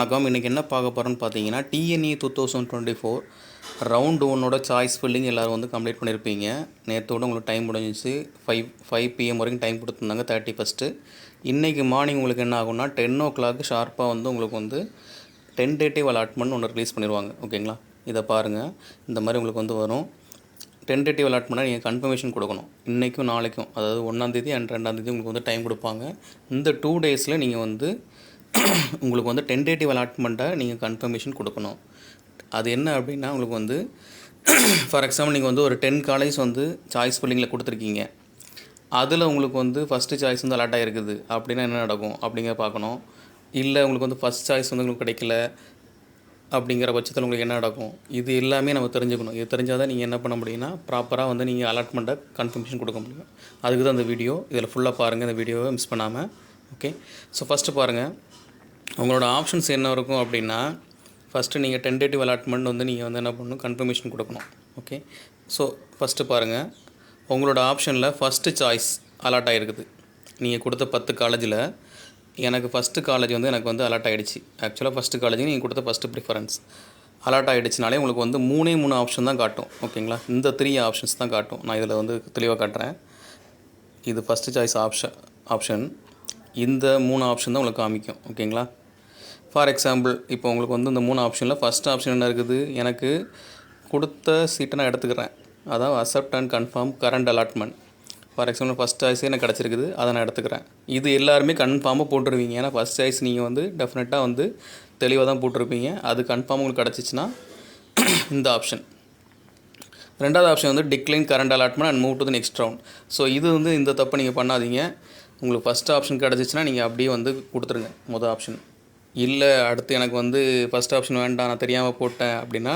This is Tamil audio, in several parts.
வணக்கம். இன்றைக்கி என்ன பார்க்க போகிறோன்னு பார்த்தீங்கன்னா, டிஎன்இ 2024 ரவுண்ட் 1ஓட சாய்ஸ் ஃபில்லிங் எல்லோரும் வந்து கம்ப்ளீட் பண்ணியிருப்பீங்க. நேற்றோட உங்களுக்கு டைம் முடிஞ்சிச்சு. 5 PM வரைக்கும் டைம் கொடுத்துருந்தாங்க 31. இன்றைக்கி மார்னிங் உங்களுக்கு என்ன ஆகும்னா 10 o'clock ஷார்ப்பாக வந்து உங்களுக்கு வந்து டென்டேட்டிவ் அலாட்மெண்ட் ஒன்று ரிலீஸ் பண்ணிடுவாங்க. ஓகேங்களா, இதை பாருங்கள். இந்த மாதிரி உங்களுக்கு வந்து வரும். டென்டேட்டிவ் அலாட்மெண்ட்டாக நீங்கள் கன்ஃபர்மேஷன் கொடுக்கணும். இன்றைக்கும் நாளைக்கும், அதாவது 1ஆம் தேதி அண்ட் 2ஆம் தேதி உங்களுக்கு வந்து டைம் கொடுப்பாங்க. இந்த 2 daysல நீங்கள் வந்து உங்களுக்கு வந்து டென்டேட்டிவ் அலாட்மெண்ட்டை நீங்கள் கன்ஃபர்மேஷன் கொடுக்கணும். அது என்ன அப்படின்னா, உங்களுக்கு வந்து ஃபார் எக்ஸாம்பிள் நீங்கள் வந்து ஒரு 10 காலேஜ் வந்து சாய்ஸ் ஃபில்லிங்கில் கொடுத்துருக்கீங்க. அதில் உங்களுக்கு வந்து ஃபஸ்ட்டு சாய்ஸ் வந்து அலாட் ஆகிருக்குது அப்படின்னா என்ன நடக்கும் அப்படிங்கிற பார்க்கணும். இல்லை உங்களுக்கு வந்து ஃபஸ்ட் சாய்ஸ் வந்து உங்களுக்கு கிடைக்கல அப்படிங்கிற பட்சத்தில் உங்களுக்கு என்ன நடக்கும், இது எல்லாமே நம்ம தெரிஞ்சுக்கணும். இது தெரிஞ்சால் தான் நீங்கள் என்ன பண்ண முடியும்னா ப்ராப்பராக வந்து நீங்கள் அலாட்மெண்ட்டை கன்ஃபர்மேஷன் கொடுக்க முடியும். அதுக்கு தான் இந்த வீடியோ. இதில் ஃபுல்லாக பாருங்கள், இந்த வீடியோவை மிஸ் பண்ணாமல். ஓகே, ஸோ ஃபஸ்ட்டு பாருங்கள், உங்களோட ஆப்ஷன்ஸ் என்ன இருக்கும் அப்படின்னா, ஃபஸ்ட்டு நீங்கள் டென்டேட்டிவ் அலாட்மெண்ட் வந்து நீங்கள் வந்து என்ன பண்ணணும், கன்ஃபர்மேஷன் கொடுக்கணும். ஓகே, ஸோ ஃபஸ்ட்டு பாருங்கள், உங்களோட ஆப்ஷனில் ஃபஸ்ட்டு சாய்ஸ் அலாட் ஆகிருக்குது. நீங்கள் கொடுத்த 10 காலேஜில் எனக்கு ஃபஸ்ட்டு காலேஜ் வந்து எனக்கு வந்து அலாட் ஆகிடுச்சு. ஆக்சுவலாக ஃபஸ்ட்டு காலேஜுக்கு நீங்கள் கொடுத்த ஃபஸ்ட்டு ப்ரிஃபரன்ஸ் அலாட் ஆகிடுச்சினாலே உங்களுக்கு வந்து 3 ஆப்ஷன் தான் காட்டும். ஓகேங்களா, இந்த 3 ஆப்ஷன்ஸ் தான் காட்டும். நான் இதில் வந்து தெளிவாக காட்டுறேன். இது ஃபஸ்ட்டு சாய்ஸ் ஆப்ஷன் இந்த 3 ஆப்ஷன் தான் உங்களுக்கு காமிக்கும். ஓகேங்களா, ஃபார் எக்ஸாம்பிள் இப்போ உங்களுக்கு வந்து இந்த 3 ஆப்ஷனில் ஃபஸ்ட் ஆப்ஷன் என்ன இருக்குது, எனக்கு கொடுத்த சீட்டை நான் எடுத்துக்கிறேன். அதாவது accept and confirm current allotment. For example first சாய்ஸே எனக்கு கிடச்சிருக்குது, அதை நான் எடுத்துக்கிறேன். இது எல்லாருமே கன்ஃபார்மாக போட்டுருவீங்க. ஏன்னா ஃபஸ்ட் சாய்ஸ் நீங்கள் வந்து டெஃபினட்டாக வந்து தெளிவாக தான் போட்டிருப்பீங்க. அது கன்ஃபார்ம் உங்களுக்கு கிடச்சிச்சின்னா இந்த ஆப்ஷன். ரெண்டாவது ஆப்ஷன் வந்து decline current allotment and move to the next round. So இது வந்து இந்த தப்பை நீங்கள் பண்ணாதீங்க. உங்களுக்கு ஃபஸ்ட் ஆப்ஷன் கிடச்சிச்சின்னா நீங்கள் அப்படியே வந்து கொடுத்துருங்க மொதல் ஆப்ஷன். இல்லை அடுத்து எனக்கு வந்து ஃபஸ்ட் ஆப்ஷன் வேண்டாம், நான் தெரியாமல் போட்டேன் அப்படின்னா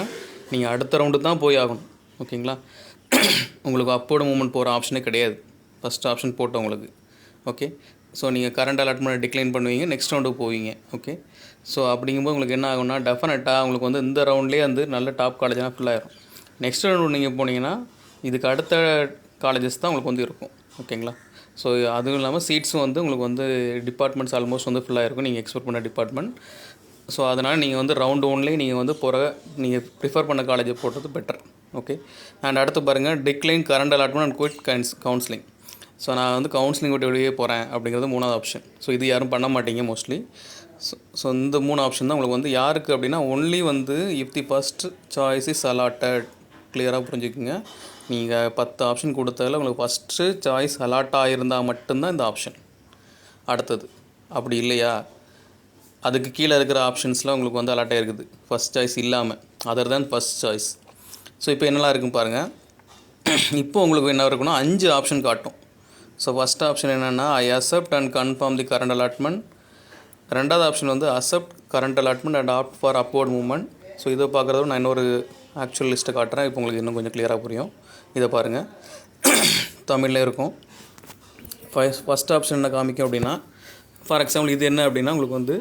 நீங்கள் அடுத்த ரவுண்டு தான் போய் ஆகணும். ஓகேங்களா, உங்களுக்கு அப்போர்டு மூவ்மெண்ட் போகிற ஆப்ஷனே கிடையாது ஃபஸ்ட் ஆப்ஷன் போட்டவங்களுக்கு. ஓகே, ஸோ நீங்கள் கரண்ட் அலாட்மெண்ட் டிக்ளைன் பண்ணுவீங்க, நெக்ஸ்ட் ரவுண்டுக்கு போவீங்க. ஓகே, ஸோ அப்படிங்கும்போது உங்களுக்கு என்ன ஆகும்னா டெஃபினட்டாக உங்களுக்கு வந்து இந்த ரவுண்ட்லேயே வந்து நல்ல டாப் காலேஜாக ஃபில் ஆயிரும். நெக்ஸ்ட் ரவுண்டு நீங்கள் போனீங்கன்னா இதுக்கு அடுத்த காலேஜஸ் தான் உங்களுக்கு வந்து இருக்கும். ஓகேங்களா, ஸோ அதுவும் இல்லாமல் சீட்ஸும் வந்து உங்களுக்கு வந்து டிபார்ட்மெண்ட்ஸ் ஆல்மோஸ்ட் வந்து ஃபுல்லாக இருக்கும் நீங்கள் எக்ஸ்பெக்ட் பண்ண டிபார்ட்மெண்ட். ஸோ அதனால் நீங்கள் வந்து ரவுண்டு 1லேயே நீங்கள் வந்து நீங்கள் ப்ரிஃபர் பண்ண காலேஜை போடுறது பெட்டர். ஓகே, அண்ட் அடுத்து பாருங்கள், decline current allotment and quit counselling. So நான் வந்து கவுன்சிலிங் விட்டு வெளியே போகிறேன் அப்படிங்கிறது 3வது ஆப்ஷன். ஸோ இது யாரும் பண்ண மாட்டீங்க மோஸ்ட்லி. ஸோ இந்த 3 ஆப்ஷன் தான் உங்களுக்கு வந்து யாருக்கு அப்படின்னா ஒன்லி வந்து if the first choice is allotted. கிளியராக புரிஞ்சுக்குங்க. நீங்கள் 10 ஆப்ஷன் கொடுத்ததில் உங்களுக்கு ஃபஸ்ட்டு சாய்ஸ் அலாட் ஆகிருந்தால் மட்டும்தான் இந்த ஆப்ஷன். அடுத்தது அப்படி இல்லையா, அதுக்கு கீழே இருக்கிற ஆப்ஷன்ஸில் உங்களுக்கு வந்து அலாட் ஆகிருக்குது ஃபஸ்ட் சாய்ஸ் இல்லாமல், other than first choice. So இப்போ என்னெல்லாம் இருக்குன்னு பாருங்கள். இப்போ உங்களுக்கு என்ன இருக்குன்னா 5 ஆப்ஷன் காட்டும். ஸோ ஃபஸ்ட் ஆப்ஷன் என்னென்னா I accept and confirm the current allotment. ரெண்டாவது ஆப்ஷன் வந்து accept current allotment and opt for upward movement. So இதை பார்க்குறத நான் இன்னொரு ஆக்சுவல் லிஸ்ட்டை காட்டுறேன். இப்போ உங்களுக்கு இன்னும் கொஞ்சம் கிளியராக புரியும். இதை பாருங்கள், தமிழில் இருக்கும். ஃபஸ்ட் ஆப்ஷன் என்ன காமிக்கும் அப்படின்னா, ஃபார் எக்ஸாம்பிள் இது என்ன அப்படின்னா உங்களுக்கு வந்து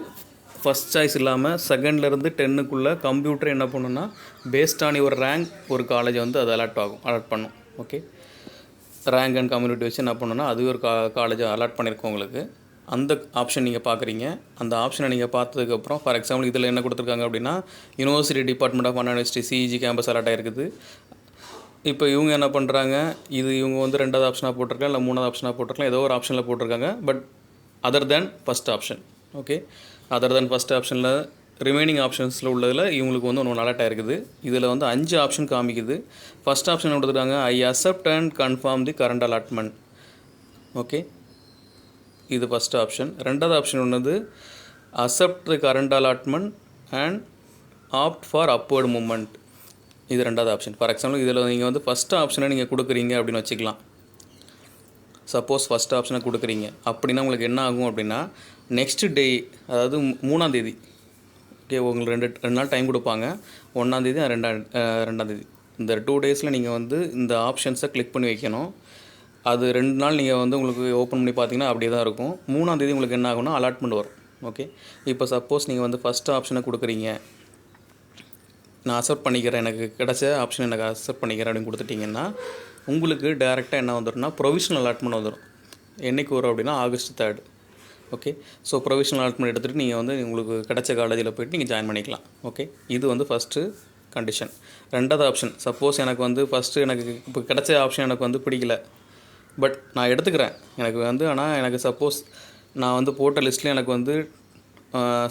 ஃபஸ்ட் சாய்ஸ் இல்லாமல் செகண்ட்லேருந்து 10க்குள்ளே கம்ப்யூட்டர் என்ன பண்ணுன்னா பேஸ்ட் ஆன் ஒரு ரேங்க் ஒரு காலேஜை வந்து அது அலாட் பண்ணும். ஓகே, ரேங்க் அண்ட் கம்யூனிட்டி வச்சு என்ன பண்ணுன்னா அது ஒரு காலேஜை அலாட் பண்ணியிருக்கோம் உங்களுக்கு. அந்த ஆப்ஷன் நீங்கள் பார்க்குறீங்க. அந்த ஆப்ஷனை நீங்கள் பார்த்ததுக்கப்புறம் ஃபார் எக்ஸாம்பிள் இதில் என்ன கொடுத்துருக்காங்க அப்படின்னா university department of Anna university CEG campus allot ஆகிருக்குது. இப்போ இவங்க என்ன பண்ணுறாங்க, இவங்க வந்து 2வது ஆப்ஷனாக போட்டிருக்கலாம், இல்லை 3வது ஆப்ஷனாக போட்டிருக்கலாம், ஏதோ ஒரு ஆப்ஷனில் போட்டிருக்காங்க. But other than first option. Okay, other than first ஆப்ஷனில் ரிமைனிங் ஆப்ஷன்ஸில் உள்ளதில் இவங்களுக்கு வந்து ஒன்று அலாட் ஆகிருக்குது. இதில் வந்து 5 ஆப்ஷன் காமிக்குது. ஃபஸ்ட் ஆப்ஷன் கொடுத்துருக்காங்க I accept and confirm the current allotment. Okay, இது ஃபஸ்ட் ஆப்ஷன். ரெண்டாவது ஆப்ஷன் ஒன்று accept the current allotment and opt for upward movement. இது ரெண்டாவது ஆப்ஷன். ஃபார் எக்ஸாம்பிள் இதில் நீங்கள் வந்து ஃபஸ்ட் ஆப்ஷனை நீங்கள் கொடுக்குறீங்க அப்படின்னு வச்சுக்கலாம். சப்போஸ் ஃபஸ்ட் ஆப்ஷனை கொடுக்குறீங்க அப்படின்னா உங்களுக்கு என்ன ஆகும் அப்படின்னா நெக்ஸ்ட் டே, அதாவது 3ஆம் தேதி, ஓகே, உங்களுக்கு ரெண்டு நாள் டைம் கொடுப்பாங்க. 1ஆம் தேதி 2ஆம் தேதி, இந்த 2 daysல நீங்கள் வந்து இந்த ஆப்ஷன்ஸை கிளிக் பண்ணி வைக்கணும். அது 2 நாள் நீங்கள் வந்து உங்களுக்கு ஓப்பன் பண்ணி பார்த்தீங்கன்னா அப்படியே தான் இருக்கும். 3ஆம் தேதி உங்களுக்கு என்ன ஆகும்னா அலாட்மெண்ட் வரும். ஓகே, இப்போ சப்போஸ் நீங்கள் வந்து ஃபஸ்ட் ஆப்ஷனை கொடுக்குறீங்க, நான் அக்செப்ட் பண்ணிக்கிறேன், எனக்கு கிடைச்ச ஆப்ஷன் எனக்கு அக்செப்ட் பண்ணிக்கிறேன் அப்படின்னு கொடுத்துட்டிங்கன்னா உங்களுக்கு டேரெக்டாக என்ன வந்துடும்னா ப்ரொவிஷனல் அலாட்மெண்ட் வந்துடும். என்றைக்கு வரும் அப்படின்னா August 3. Okay. So provisional allotment எடுத்துகிட்டு நீங்கள் வந்து உங்களுக்கு கிடைச்ச காலேஜில் போய்ட்டு நீங்கள் ஜாயின் பண்ணிக்கலாம். ஓகே, இது வந்து ஃபஸ்ட்டு கண்டிஷன். ரெண்டாவது ஆப்ஷன், சப்போஸ் எனக்கு வந்து ஃபஸ்ட்டு எனக்கு இப்போ கிடைச்ச ஆப்ஷன் எனக்கு வந்து பிடிக்கல, பட் நான் எடுத்துக்கிறேன் எனக்கு வந்து, ஆனால் எனக்கு சப்போஸ் நான் வந்து போட்ட லிஸ்ட்டில் எனக்கு வந்து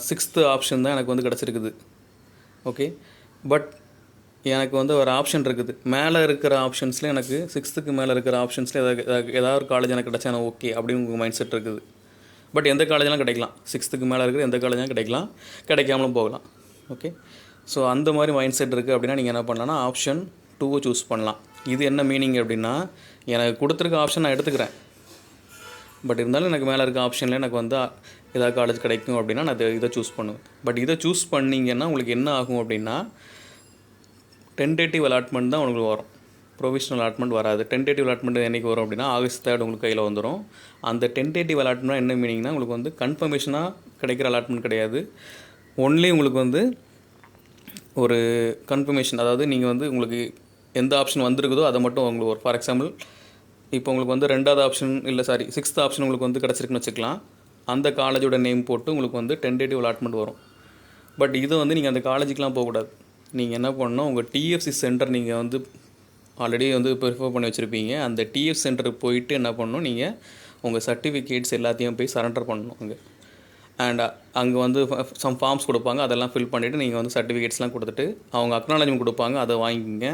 6th ஆப்ஷன் தான் எனக்கு வந்து கிடச்சிருக்குது. ஓகே, பட் எனக்கு வந்து ஒரு ஆப்ஷன் இருக்குது, மேலே இருக்கிற ஆப்ஷன்ஸில் எனக்கு 6th மேலே இருக்கிற ஆப்ஷன்ஸில் ஏதாவது ஒரு காலேஜ் எனக்கு கிடச்சா எனக்கு ஓகே அப்படின்னு உங்கள் மைண்ட் செட் இருக்குது. பட் எந்த காலேஜெலாம் கிடைக்கலாம், 6th மேலே இருக்கிற எந்த காலேஜெலாம் கிடைக்கலாம், கிடைக்காமலும் போகலாம். ஓகே, ஸோ அந்த மாதிரி மைண்ட் செட் இருக்குது அப்படின்னா நீங்கள் என்ன பண்ணலாம்னா ஆப்ஷன் 2 சூஸ் பண்ணலாம். இது என்ன மீனிங் அப்படின்னா, எனக்கு கொடுத்துருக்க ஆப்ஷன் நான் எடுத்துக்கிறேன், பட் இருந்தாலும் எனக்கு மேலே இருக்க ஆப்ஷனில் எனக்கு வந்து ஏதாவது காலேஜ் கிடைக்கும் அப்படின்னா நான் இதை சூஸ் பண்ணுவேன். பட் இதை சூஸ் பண்ணிங்கன்னா உங்களுக்கு என்ன ஆகும் அப்படின்னா, டென்டேட்டிவ் அலாட்மெண்ட் தான் உங்களுக்கு வரும், ப்ரொவிஷனல் அலாட்மெண்ட் வராது. டென்டேட்டிவ் அலாட்மெண்ட் என்றைக்கு வரும் அப்படின்னா August 3 உங்களுக்கு கையில் வந்துடும். அந்த டென்டேட்டிவ் அலாட்மெண்ட் என்ன மீனிங்னா, உங்களுக்கு வந்து கன்ஃபர்மேஷனாக கிடைக்கிற அலாட்மெண்ட் கிடையாது. ஒன்லி உங்களுக்கு வந்து ஒரு கன்ஃபர்மேஷன், அதாவது நீங்கள் வந்து உங்களுக்கு எந்த ஆப்ஷன் வந்திருக்குதோ அதை மட்டும் உங்களுக்கு ஒரு ஃபார் எக்ஸாம்பிள் இப்போ உங்களுக்கு வந்து 2வது ஆப்ஷன் இல்லை 6th ஆப்ஷன் உங்களுக்கு வந்து கிடச்சிருக்குன்னு வச்சுக்கலாம். அந்த காலேஜோட நேம் போட்டு உங்களுக்கு வந்து டென்டேட்டிவ் அலாட்மெண்ட் வரும். பட் இது வந்து நீங்கள் அந்த காலேஜுக்கெலாம் போகக்கூடாது. நீங்கள் என்ன பண்ணணும், உங்கள் டிஎஃப்சி சென்டர் நீங்கள் வந்து ஆல்ரெடி வந்து ப்ரிஃபர் பண்ணி வச்சுருப்பீங்க, அந்த டிஎஃப் சென்டருக்கு போயிட்டு என்ன பண்ணணும், நீங்கள் உங்கள் சர்டிஃபிகேட்ஸ் எல்லாத்தையும் போய் சரண்டர் பண்ணணும் அங்கே. அண்ட் அங்கே வந்து சம் ஃபார்ம்ஸ் கொடுப்பாங்க, அதெல்லாம் ஃபில் பண்ணிவிட்டு நீங்கள் வந்து சர்டிஃபிகேட்ஸ்லாம் கொடுத்துட்டு அவங்க அக்னாலஜ்மெண்ட் கொடுப்பாங்க, அதை வாங்கிக்கிங்க.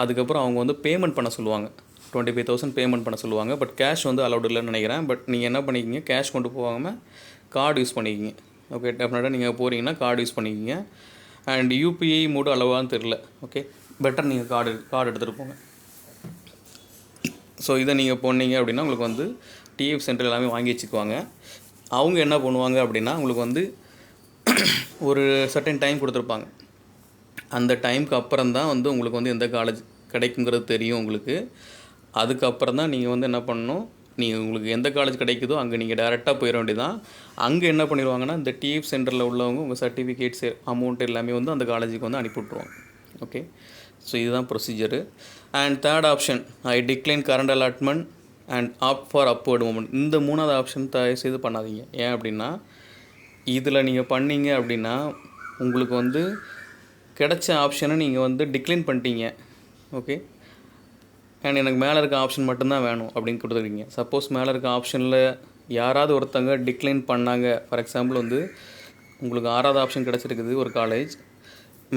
அதுக்கப்புறம் அவங்க வந்து பேமெண்ட் பண்ண சொல்லுவாங்க, 25,000 பேமெண்ட் பண்ண சொல்லுவாங்க. பட் கேஷ் வந்து அலௌட் இல்லைன்னு நினைக்கிறேன். பட் நீங்கள் என்ன பண்ணிக்கிங்க, கேஷ் கொண்டு போகாமல் கார்டு யூஸ் பண்ணிக்கிங்க. ஓகே, டெஃபினட்டாக நீங்கள் போகிறீங்கன்னா கார்டு யூஸ் பண்ணிக்கிங்க. அண்ட் யூபிஐ மோடு அளவான்னு தெரில. ஓகே, பெட்டர் நீங்கள் கார்டு எடுத்துகிட்டு போங்க. ஸோ இதை நீங்கள் போனீங்க அப்படின்னா உங்களுக்கு வந்து டிஎஃப் சென்டர் எல்லாமே வாங்கி வச்சுக்குவாங்க. அவங்க என்ன பண்ணுவாங்க அப்படின்னா, உங்களுக்கு வந்து ஒரு சர்டன் டைம் கொடுத்துருப்பாங்க. அந்த டைமுக்கு அப்புறம் தான் வந்து உங்களுக்கு வந்து எந்த காலேஜ் கிடைக்குங்கிறது தெரியும் உங்களுக்கு. அதுக்கப்புறம் தான் நீங்கள் வந்து என்ன பண்ணணும், நீங்கள் உங்களுக்கு எந்த காலேஜ் கிடைக்குதோ அங்கே நீங்கள் டேரெக்டாக போயிட வேண்டியதான். அங்கே என்ன பண்ணிடுவாங்கன்னா, இந்த டிஎஃப் சென்டரில் உள்ளவங்க உங்கள் சர்டிஃபிகேட்ஸ் அமௌண்ட் எல்லாமே வந்து அந்த காலேஜுக்கு வந்து அனுப்பி விட்ருவாங்க. ஓகே, ஸோ இதுதான் procedure. And third option, I decline current allotment and opt for upward moment. இந்த 3வது ஆப்ஷன் தயவுசெய்து பண்ணாதீங்க. ஏன் அப்படின்னா, இதில் நீங்கள் பண்ணீங்க அப்படின்னா உங்களுக்கு வந்து கிடைச்ச ஆப்ஷனை நீங்கள் வந்து டிக்ளைன் பண்ணிட்டீங்க. ஓகே, அண்ட் எனக்கு மேலே இருக்க ஆப்ஷன் மட்டும்தான் வேணும் அப்படின்னு கொடுத்துருக்கீங்க. சப்போஸ் மேலே இருக்க ஆப்ஷனில் யாராவது ஒருத்தங்க டிக்ளைன் பண்ணாங்க, ஃபார் எக்ஸாம்பிள் வந்து உங்களுக்கு 6வது ஆப்ஷன் கிடச்சிருக்குது ஒரு காலேஜ்,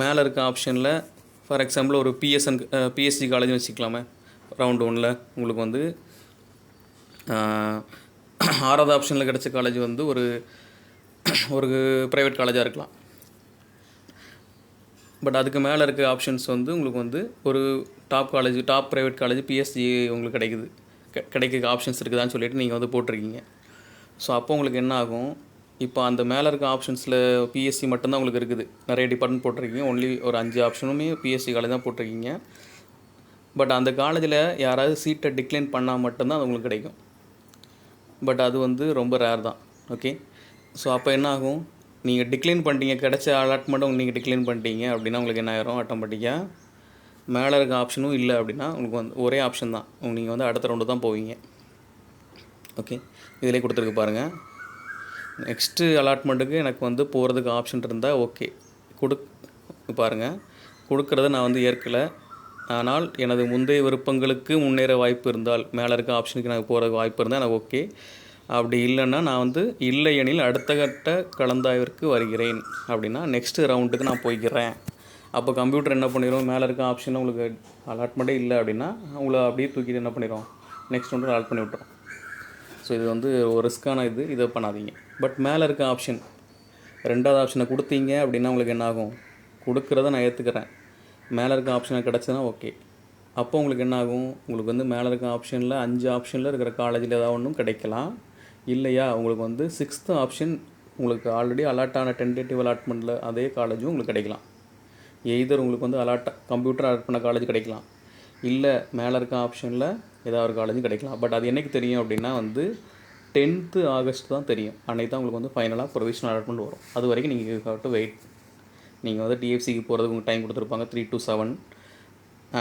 மேலே இருக்க ஆப்ஷனில் ஃபார் எக்ஸாம்பிள் ஒரு பிஎஸ்சி காலேஜ்னு வச்சுக்கலாமே, ரவுண்ட் 1ல் உங்களுக்கு வந்து 6வது ஆப்ஷனில் கிடச்ச காலேஜ் வந்து ஒரு ப்ரைவேட் காலேஜாக இருக்கலாம். பட் அதுக்கு மேலே இருக்க ஆப்ஷன்ஸ் வந்து உங்களுக்கு வந்து ஒரு டாப் ப்ரைவேட் காலேஜ் பிஎஸ்சி உங்களுக்கு கிடைக்க ஆப்ஷன்ஸ் இருக்குதான்னு சொல்லிட்டு நீங்கள் வந்து போட்டிருக்கீங்க. ஸோ அப்போ உங்களுக்கு என்ன ஆகும், இப்போ அந்த மேலே இருக்க ஆப்ஷன்ஸில் பிஎஸ்சி மட்டும்தான் உங்களுக்கு இருக்குது, நிறைய டிபார்ட்மெண்ட் போட்டிருக்கீங்க, ஒன்லி ஒரு 5 ஆப்ஷனுமே பிஎஸ்சி காலேஜ் தான் போட்டிருக்கீங்க. பட் அந்த காலேஜில் யாராவது சீட்டை டிக்ளைன் பண்ணால் மட்டும்தான் அது உங்களுக்கு கிடைக்கும். பட் அது வந்து ரொம்ப ரேர் தான். ஓகே, ஸோ அப்போ என்ன ஆகும், நீங்கள் டிக்ளைன் பண்ணிட்டீங்க, கிடைச்ச அலாட்மெண்ட்டும் நீங்கள் டிக்ளைன் பண்ணிட்டீங்க அப்படின்னா உங்களுக்கு என்ன ஆயிரும், ஆட்டோமேட்டிக்காக மேலே இருக்க ஆப்ஷனும் இல்லை அப்படின்னா உங்களுக்கு வந்து ஒரே ஆப்ஷன் தான், நீங்கள் வந்து அடுத்த ரவுண்டு தான் போவீங்க. ஓகே, இதிலே கொடுத்துருக்கு பாருங்கள். நெக்ஸ்ட்டு அலாட்மெண்ட்டுக்கு எனக்கு வந்து போகிறதுக்கு ஆப்ஷன் இருந்தால் ஓகே பாருங்கள், கொடுக்குறத நான் வந்து ஏற்கலை, ஆனால் எனது முந்தைய விருப்பங்களுக்கு முன்னேற வாய்ப்பு இருந்தால், மேலே இருக்க ஆப்ஷனுக்கு எனக்கு போகிறதுக்கு வாய்ப்பு இருந்தால் எனக்கு ஓகே, அப்படி இல்லைன்னா நான் வந்து இல்லை எனில் அடுத்த கட்ட கலந்தாய்விற்கு வருகிறேன் அப்படின்னா நெக்ஸ்ட்டு ரவுண்டுக்கு நான் போய்க்கிறேன். அப்போ கம்ப்யூட்டர் என்ன பண்ணிடும், மேலே இருக்க ஆப்ஷனில் உங்களுக்கு அலாட்மெண்ட்டே இல்லை அப்படின்னா உங்களை அப்படியே தூக்கிட்டு என்ன பண்ணிடும், நெக்ஸ்ட் ரவுண்டு அலாட் பண்ணி விட்டுரும். ஸோ இது வந்து ஒரு ரிஸ்க்கான இதை பண்ணாதீங்க. பட் மேலே இருக்க ஆப்ஷன் 2வது ஆப்ஷனை கொடுத்தீங்க அப்படின்னா உங்களுக்கு என்ன ஆகும், கொடுக்குறத நான் ஏற்றுக்கிறேன், மேலே இருக்க ஆப்ஷனை கிடச்சுன்னா ஓகே. அப்போ உங்களுக்கு என்ன ஆகும், உங்களுக்கு வந்து மேலே இருக்க ஆப்ஷனில் 5 ஆப்ஷனில் இருக்கிற காலேஜில் ஏதாவது ஒன்றும் கிடைக்கலாம். இல்லையா உங்களுக்கு வந்து 6th ஆப்ஷன் உங்களுக்கு ஆல்ரெடி அலாட் ஆன டென்டேட்டிவ் அலாட்மெண்ட்டில் அதே காலேஜும் உங்களுக்கு கிடைக்கலாம். எய்தர் உங்களுக்கு வந்து கம்ப்யூட்டர் அலாட் பண்ண காலேஜ் கிடைக்கலாம், இல்லை மேலே இருக்க ஆப்ஷனில் ஏதாவது ஒரு காலேஜும் கிடைக்கலாம். பட் அது என்றைக்கு தெரியும் அப்படின்னா வந்து 10th ஆகஸ்ட் தான் தெரியும். அன்றைக்கி தான் உங்களுக்கு வந்து ஃபைனலாக ப்ரொவிஷனல் அலாட்மெண்ட் வரும். அது வரைக்கும் நீங்கள் ஹேவ் டு வெயிட். நீங்கள் வந்து டிஎஃப்சிக்கு போகிறதுக்கு உங்களுக்கு டைம் கொடுத்துருப்பாங்க 3 to 7.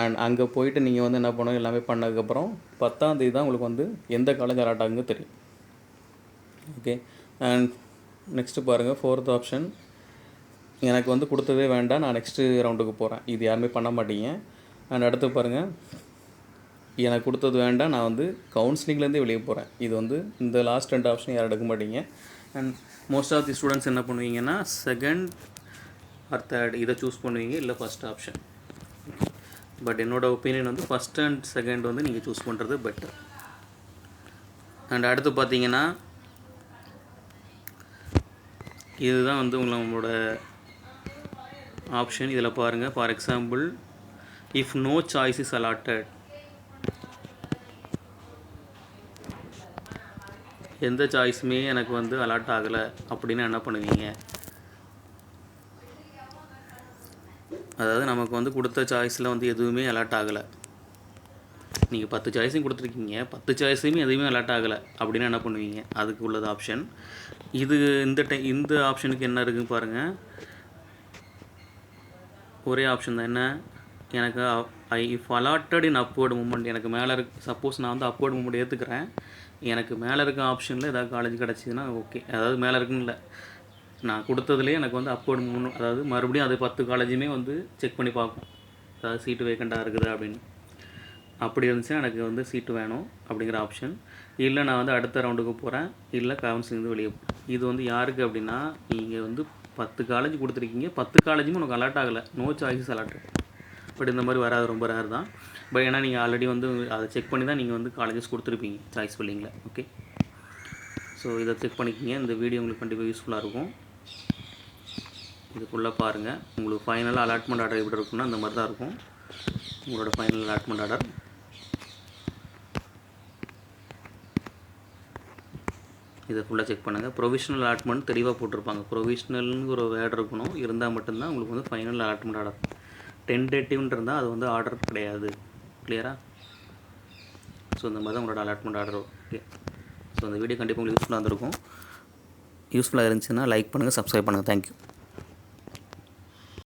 அண்ட் அங்கே போயிட்டு நீங்கள் வந்து என்ன பண்ணணும், எல்லாமே பண்ணதுக்கப்புறம் 10ஆம் தேதி தான் உங்களுக்கு வந்து எந்த காலேஜ் அலாட் ஆகுங்க தெரியும். ஓகே, அண்ட் நெக்ஸ்ட்டு பாருங்கள் 4th ஆப்ஷன், எனக்கு வந்து கொடுத்ததே வேண்டாம், நான் நெக்ஸ்ட்டு ரவுண்டுக்கு போகிறேன். இது யாருமே பண்ண மாட்டீங்க. அண்ட் அடுத்து பாருங்கள், எனக்கு கொடுத்தது வேண்டாம், நான் வந்து கவுன்சிலிங்லேருந்தே வெளியே போகிறேன். இது வந்து இந்த லாஸ்ட் 2 ஆப்ஷன் யாரும் எடுக்க மாட்டீங்க. And most of the students என்ன பண்ணுவீங்கன்னா செகண்ட் ஆர் தேர்ட் இதை சூஸ் பண்ணுவீங்க, இல்லை ஃபஸ்ட் ஆப்ஷன். பட் என்னோடய ஒப்பீனியன் வந்து ஃபஸ்ட் அண்ட் செகண்ட் வந்து நீங்கள் சூஸ் பண்ணுறது பெட்டர். அண்ட் அடுத்து பார்த்தீங்கன்னா இதுதான் வந்து உங்களோட ஆப்ஷன். இதில் பாருங்கள், for example, if no choice is allotted, எந்த சாய்ஸுமே எனக்கு வந்து அலாட் ஆகலை அப்படின்னு என்ன பண்ணுவீங்க? அதாவது நமக்கு வந்து கொடுத்த சாய்ஸில் வந்து எதுவுமே அலாட் ஆகலை. நீங்கள் 10 சாய்ஸையும் கொடுத்துருக்கீங்க, 10 சாய்ஸுமே எதுவுமே அலாட் ஆகலை அப்படின்னா என்ன பண்ணுவீங்க? அதுக்கு உள்ளது ஆப்ஷன். இது இந்த ஆப்ஷனுக்கு என்ன இருக்குன்னு பாருங்கள், ஒரே ஆப்ஷன் தான். என்ன? எனக்கு if allotted in upward moment, எனக்கு மேலே இருக்கு. சப்போஸ் நான் வந்து அப்வர்டு மூமெண்ட் ஏற்றுக்கிறேன், எனக்கு மேலே இருக்க ஆப்ஷனில் ஏதாவது காலேஜ் கிடச்சிதுன்னா ஓகே. அதாவது மேலே இருக்குன்னு இல்லை, நான் கொடுத்ததுலேயே எனக்கு வந்து அப்வர்டு மூமெண்ட், அதாவது மறுபடியும் அது 10 காலேஜுமே வந்து செக் பண்ணி பார்க்கும், அதாவது சீட்டு வேக்கண்ட்டாக இருக்குது அப்படின்னு. அப்படி இருந்துச்சுன்னா எனக்கு வந்து சீட்டு வேணும் அப்படிங்கிற ஆப்ஷன். இல்லை நான் வந்து அடுத்த ரவுண்டுக்கு போகிறேன், இல்லை கவுன்சிலிங் வெளியே போகிறேன். இது வந்து யாருக்கு அப்படின்னா, நீங்கள் வந்து 10 காலேஜ் கொடுத்துருக்கீங்க, 10 காலேஜுமே உனக்கு அலாட் ஆகலை, நோ சாய்ஸஸ் அலாட்டட். பட் இந்த மாதிரி வராது, ரொம்ப ரேர் தான். பட் ஏன்னா நீங்கள் ஆல்ரெடி வந்து அதை செக் பண்ணி தான் நீங்கள் வந்து காலேஜஸ் கொடுத்துருப்பீங்க சாய்ஸ் ஃபில்லிங்கில். ஓகே, ஸோ இதை செக் பண்ணிக்கிங்க. இந்த வீடியோ உங்களுக்கு கண்டிப்பாக யூஸ்ஃபுல்லாக இருக்கும். இதுக்குள்ளே பாருங்கள், உங்களுக்கு ஃபைனலாக அலாட்மெண்ட் ஆர்டர் எப்படி இருக்குன்னா இந்த மாதிரி தான் இருக்கும். உங்களோட ஃபைனல் அலாட்மெண்ட் ஆர்டர் இதை ஃபுல்லாக செக் பண்ணுங்கள். ப்ரொவிஷனல் அலாட்மெண்ட் தெளிவாக போட்டிருப்பாங்க. ப்ரொவிஷ்னல்னு ஒரு வேர்டு இருக்கணும், இருந்தால் மட்டும்தான் உங்களுக்கு வந்து ஃபைனல் அலாட்மெண்ட் ஆர்டர். டென்டேட்டிவ்னு இருந்தால் அது வந்து ஆர்டர் கிடையாது. கிளியரா? ஸோ இந்த மாதிரி தான் உங்களோட அலாட்மெண்ட் ஆர்டர். ஓகே, ஸோ இந்த வீடியோ கண்டிப்பாக உங்களுக்கு யூஸ்ஃபுல்லாக இருந்திருக்கும். யூஸ்ஃபுல்லாக இருந்துச்சுன்னா லைக் பண்ணுங்கள், சப்ஸ்கிரைப் பண்ணுங்கள். தேங்க்யூ.